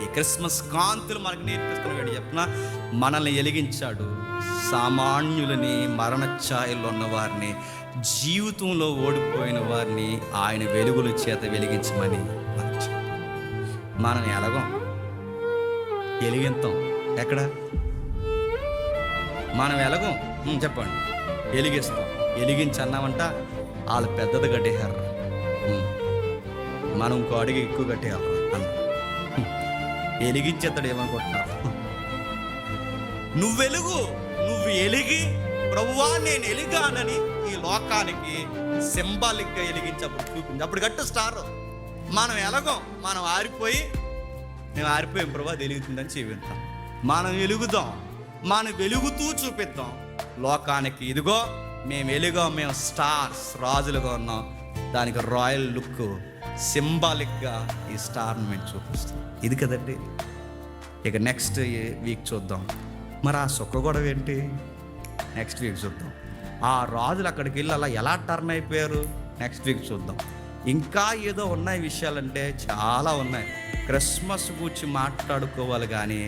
ఈ క్రిస్మస్ కాంతులు మనకు నేర్పిస్తున్నాడు. చెప్పిన మనల్ని వెలిగించాడు. సామాన్యులని, మరణ ఛాయల్లో ఉన్న వారిని, జీవితంలో ఓడిపోయిన వారిని ఆయన వెలుగుల చేత వెలిగించమని మనం ఎలాగం వెలిగిస్తాం. ఎక్కడ మనం ఎలాగం చెప్పండి, వెలిగిస్తాం. వెలిగించి అన్నామంట వాళ్ళు పెద్దది కట్టేశారు, మనం ఇంకో అడిగి ఎక్కువ కట్టేయాలి అన్న. వెలిగించేస్తాడు ఏమనుకుంటున్నారు? నువ్వు వెలుగు, నువ్వు వెలిగి ప్రభువా నేను వెలిగానని ఈ లోకానికి సింబాలిక్గా వెలిగించప్పుడు చూపించి అప్పుడు గట్టు స్టార్. మనం ఎలాగో మనం మేము ఆరిపోయాం ప్రభు, అది వెలుగుతుందని చూపిద్దాం. మనం వెలుగుదాం, మనం వెలుగుతూ చూపిద్దాం లోకానికి. ఇదిగో మేము వెలుగాం, మేము స్టార్స్, రాజులుగా ఉన్నాం. దానికి రాయల్ లుక్, సింబాలిక్గా ఈ స్టార్ని మేము చూపిస్తాం. ఇది కదండి. ఇక నెక్స్ట్ వీక్ చూద్దాం. మరి ఆ సుఖ గొడవ ఏంటి? నెక్స్ట్ వీక్ చూద్దాం. ఆ రాజులు అక్కడికి వెళ్ళి అలా ఎలా టర్న్ అయిపోయారు? నెక్స్ట్ వీక్ చూద్దాం. ఇంకా ఏదో ఉన్నాయి విషయాలంటే చాలా ఉన్నాయి. క్రిస్మస్ గురించి మాట్లాడుకోవాలి కానీ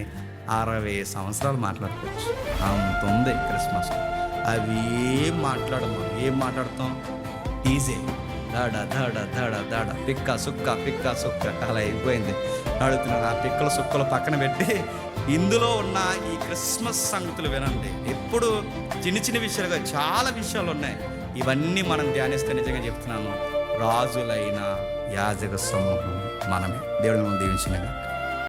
60 సంవత్సరాలు మాట్లాడుకోవచ్చు, అంత ఉంది క్రిస్మస్. అవి ఏం మాట్లాడతాం? ఈజీ దాడ దాడ దాడ దాడ పిక్క సుక్క అలా అయిపోయింది. అడుగుతున్నాను, ఆ పిక్కల సుక్కలు పక్కన పెట్టి ఇందులో ఉన్న ఈ క్రిస్మస్ సంగతులు వినండి. ఎప్పుడు చిన్న విషయాలుగా చాలా విషయాలు ఉన్నాయి. ఇవన్నీ మనం ధ్యానిస్తే నిజంగా చెప్తున్నాను, రాజులైన యాజక సమూహం మనమే. దేవుడు మనం దీవించినగా.